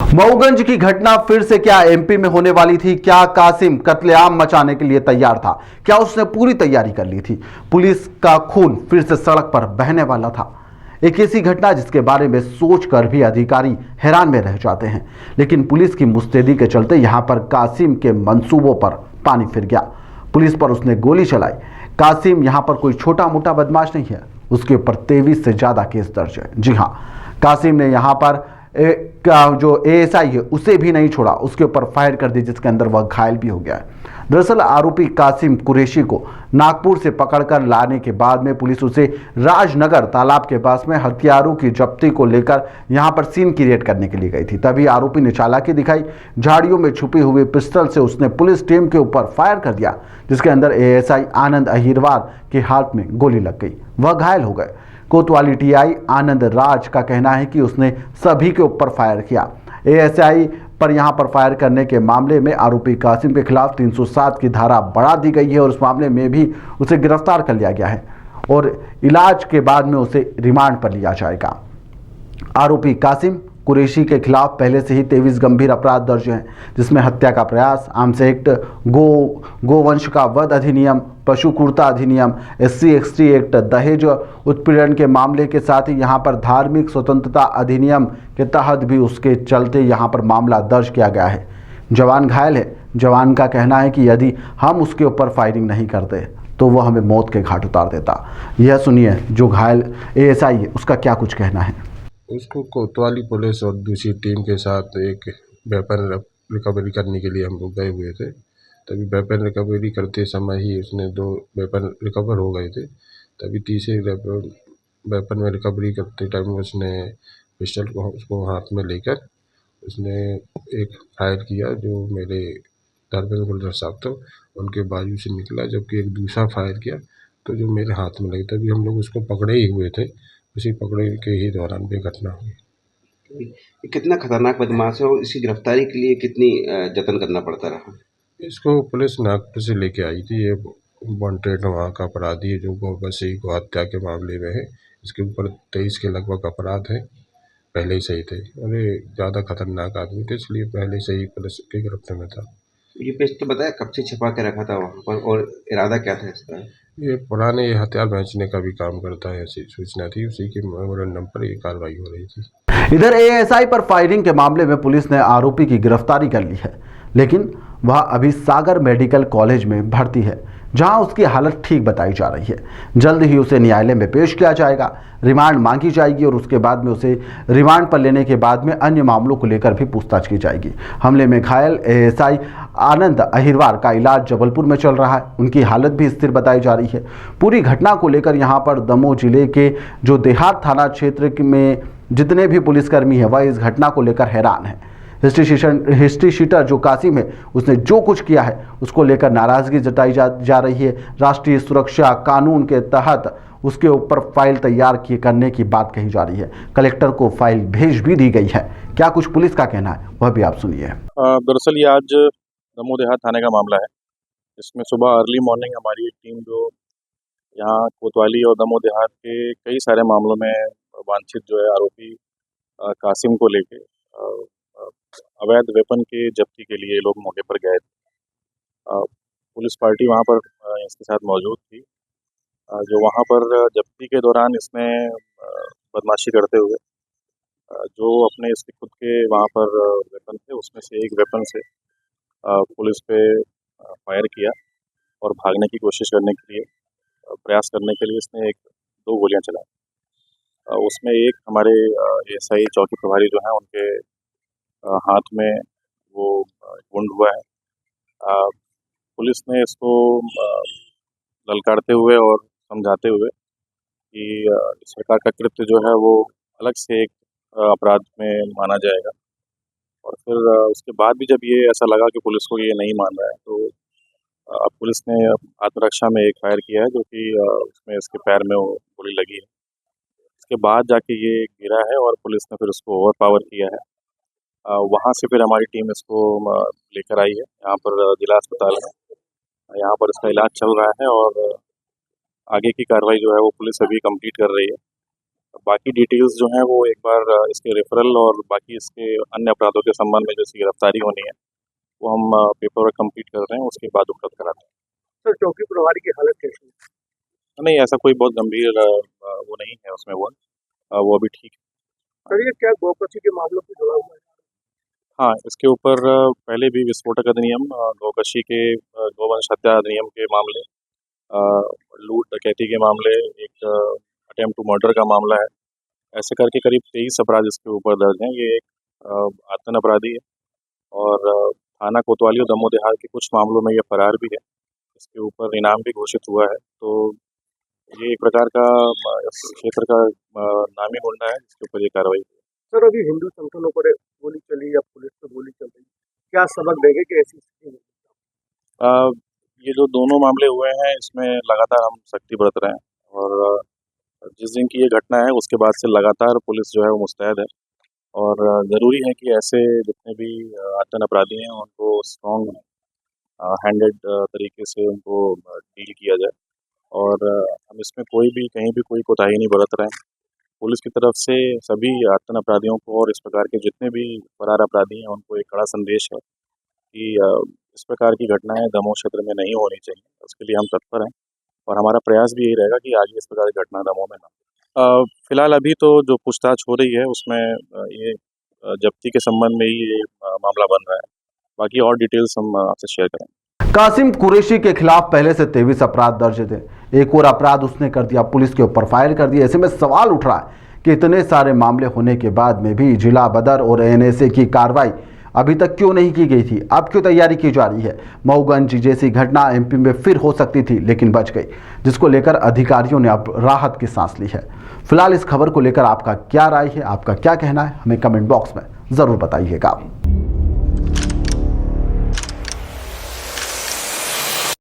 मऊगंज की घटना फिर से क्या एमपी में होने वाली थी? क्या कासिम कत्लेआम मचाने के लिए तैयार था? क्या उसने पूरी तैयारी कर ली थी? पुलिस का खून फिर से सड़क पर बहने वाला था। एक ऐसी घटना जिसके बारे में सोचकर भी अधिकारी हैरान में रह जाते हैं। लेकिन पुलिस की मुस्तैदी के चलते यहां पर कासिम के मंसूबों पर पानी फिर गया। पुलिस पर उसने गोली चलाई। कासिम यहां पर कोई छोटा मोटा बदमाश नहीं है, उसके ऊपर 23 से ज्यादा केस दर्ज है। जी हाँ, कासिम ने यहां पर जो एएसआई है उसे भी नहीं छोड़ा, उसके ऊपर फायर कर दी, जिसके अंदर वह घायल भी हो गया है। दरअसल आरोपी कासिम कुरैशी को नागपुर से पकड़कर लाने के बाद में पुलिस उसे राजनगर तालाब के पास में हथियारों की जब्ती को लेकर यहां पर सीन क्रिएट करने के लिए गई थी। तभी आरोपी ने चालाकी दिखाई। झाड़ियों में छुपी हुई पिस्टल से उसने पुलिस टीम के ऊपर फायर कर दिया, जिसके अंदर एएसआई आनंद अहिरवार के हाथ में गोली लग गई, वह घायल हो गए। कोतवाली टीआई आनंद राज का कहना है कि उसने सभी के ऊपर फायर किया। एएसआई पर यहां पर फायर करने के मामले में आरोपी कासिम के खिलाफ 307 की धारा बढ़ा दी गई है और उस मामले में भी उसे गिरफ्तार कर लिया गया है और इलाज के बाद में उसे रिमांड पर लिया जाएगा। आरोपी कासिम कुरैशी के खिलाफ पहले से ही 23 गंभीर अपराध दर्ज हैं, जिसमें हत्या का प्रयास, आर्म्स एक्ट, गोवंश का वध अधिनियम, पशु क्रूरता अधिनियम, SC/ST एक्ट, दहेज उत्पीड़न के मामले के साथ ही यहाँ पर धार्मिक स्वतंत्रता अधिनियम के तहत भी उसके चलते यहाँ पर मामला दर्ज किया गया है। जवान घायल है। जवान का कहना है कि यदि हम उसके ऊपर फायरिंग नहीं करते तो वो हमें मौत के घाट उतार देता। यह सुनिए जो घायल एएसआई है उसका क्या कुछ कहना है। उसको कोतवाली पुलिस और दूसरी टीम के साथ एक वेपन रिकवरी करने के लिए हम लोग गए हुए थे। तभी वेपन रिकवरी करते समय ही उसने 2 वेपन रिकवर हो गए थे। तभी तीसरे वेपन में रिकवरी करते टाइम उसने पिस्टल को उसको हाथ में लेकर उसने एक फायर किया जो मेरे धर्मेंद्र गुलजार साहब थे उनके बाजू से निकला, जबकि एक दूसरा फायर किया तो जो मेरे हाथ में लगी। तभी हम लोग उसको पकड़े ही हुए थे। उसी पकड़े के ही दौरान भी घटना हुई। ये कितना खतरनाक बदमाश है और इसकी गिरफ्तारी के लिए कितनी जतन करना पड़ता रहा? इसको पुलिस नागपुर से लेके आई थी। ये वांटेड वहाँ का अपराधी है जो गौ हत्या के मामले में है। इसके ऊपर 23 के लगभग अपराध है, पहले ही सही थे और ये ज़्यादा खतरनाक आदमी थे, इसलिए पहले से ही पुलिस की गिरफ्त में था। ये पिस्टल बताया कब से छिपा के रखा था वहाँ पर और इरादा क्या था इसका? ये पुराने हथियार बेचने का भी काम करता है, ऐसी सूचना थी, उसी के मेमोरेंडम पर ये कार्रवाई हो रही थी। इधर एएसआई पर फायरिंग के मामले में पुलिस ने आरोपी की गिरफ्तारी कर ली है, लेकिन वह अभी सागर मेडिकल कॉलेज में भर्ती है, जहां उसकी हालत ठीक बताई जा रही है। जल्द ही उसे न्यायालय में पेश किया जाएगा, रिमांड मांगी जाएगी और उसके बाद में उसे रिमांड पर लेने के बाद में अन्य मामलों को लेकर भी पूछताछ की जाएगी। हमले में घायल एएसआई आनंद अहिरवार का इलाज जबलपुर में चल रहा है, उनकी हालत भी स्थिर बताई जा रही है। पूरी घटना को लेकर यहाँ पर दमोह जिले के जो देहात थाना क्षेत्र में जितने भी पुलिसकर्मी हैं वह इस घटना को लेकर हैरान है। हिस्ट्री शीटर जो कासिम है उसने जो कुछ किया है उसको लेकर नाराजगी जताई जा रही है। राष्ट्रीय सुरक्षा कानून के तहत उसके ऊपर फाइल तैयार करने की बात कही जा रही है। कलेक्टर को फाइल भेज भी दी गई है। क्या कुछ पुलिस का कहना है वह भी आप सुनिए। दरअसल ये आज दमोह देहात थाने का मामला है। इसमें सुबह अर्ली मॉर्निंग हमारी एक टीम जो यहाँ कोतवाली और दमोह देहात के कई सारे मामलों में वांछित जो है आरोपी कासिम को लेके अवैध वेपन के जब्ती के लिए लोग मौके पर गए थे। पुलिस पार्टी वहाँ पर इसके साथ मौजूद थी। जो वहाँ पर जब्ती के दौरान इसने बदमाशी करते हुए जो अपने इसके खुद के वहाँ पर वेपन थे उसमें से एक वेपन से पुलिस पे फायर किया और भागने की कोशिश करने के लिए प्रयास करने के लिए इसने 2 गोलियां चलाई। उसमें एक हमारे एएसआई चौकी प्रभारी जो हैं उनके हाथ में वो वुंड हुआ है। पुलिस ने इसको ललकारते हुए और समझाते हुए कि इस प्रकार का कृत्य जो है वो अलग से एक अपराध में माना जाएगा। और फिर उसके बाद भी जब ये ऐसा लगा कि पुलिस को ये नहीं मान रहा है तो अब पुलिस ने आत्मरक्षा में एक फायर किया है जो कि उसमें इसके पैर में वो गोली लगी है। इसके बाद जाके ये गिरा है और पुलिस ने फिर उसको ओवर पावर किया है। वहाँ से फिर हमारी टीम इसको लेकर आई है यहाँ पर जिला अस्पताल में। यहाँ पर इसका इलाज चल रहा है और आगे की कार्रवाई जो है वो पुलिस अभी कंप्लीट कर रही है। बाकी डिटेल्स जो हैं वो एक बार इसके रेफरल और बाकी इसके अन्य अपराधों के संबंध में जो इसकी गिरफ्तारी होनी है वो हम पेपर वर्क कंप्लीट कर रहे हैं, उसके बाद उपलब्ध कराते हैं। सर चौकी प्रभारी की हालत कैसी है? नहीं, ऐसा कोई बहुत गंभीर वो नहीं है उसमें, वो अभी ठीक है। सर ये क्या गौकशी के मामलों से जुड़ा हुआ है? हाँ, इसके ऊपर पहले भी विस्फोटक अधिनियम, गौकशी के, गौवंश हत्या अधिनियम के मामले, लूट डकैती के मामले, एक अटेम्प्ट टू मर्डर का मामला है। ऐसे करके करीब 23 अपराध इसके ऊपर दर्ज हैं। ये एक आतंक अपराधी है और थाना कोतवाली और दमोह देहात के कुछ मामलों में ये फरार भी है। इसके ऊपर इनाम भी घोषित हुआ है। तो ये एक प्रकार का इस क्षेत्र का नामी गुंडा है जिसके ऊपर ये कार्रवाई हुई। सर अभी हिंदू संगठनों पर गोली चली या पुलिस पर गोली चल रही, क्या सबक देंगे कि ऐसी स्थिति में? ये जो दोनों मामले हुए हैं इसमें लगातार हम सख्ती बरत रहे हैं और जिस दिन की ये घटना है उसके बाद से लगातार पुलिस जो है वो मुस्तैद है और ज़रूरी है कि ऐसे जितने भी आतंक अपराधी हैं उनको स्ट्रॉन्ग हैंडेड तरीके से उनको डील किया जाए और हम इसमें कोई भी कहीं भी कोई कोताही नहीं बरत रहे हैं। पुलिस की तरफ से सभी आतंक अपराधियों को और इस प्रकार के जितने भी फरार अपराधी हैं उनको एक कड़ा संदेश है कि इस प्रकार की घटनाएं दमोह क्षेत्र में नहीं होनी चाहिए। उसके लिए हम तत्पर हैं और हमारा प्रयास भी यही रहेगा कि आगे इस प्रकार की घटना दमोह में ना हो। फिलहाल अभी तो जो पूछताछ हो रही है उसमें ये जब्ती के संबंध में ही ये मामला बन रहा है। बाकी और डिटेल्स हम आपसे शेयर करेंगे। कासिम कुरैशी के खिलाफ पहले से 23 अपराध दर्ज थे। एक और अपराध उसने कर दिया, पुलिस के ऊपर फायर कर दिया। ऐसे में सवाल उठ रहा है कि इतने सारे मामले होने के बाद में भी जिला बदर और एनएसए की कार्रवाई अभी तक क्यों नहीं की गई थी, अब क्यों तैयारी की जा रही है। मऊगंज जैसी घटना एमपी में फिर हो सकती थी लेकिन बच गई, जिसको लेकर अधिकारियों ने अब राहत की सांस ली है। फिलहाल इस खबर को लेकर आपका क्या राय है, आपका क्या कहना है, हमें कमेंट बॉक्स में ज़रूर बताइएगा।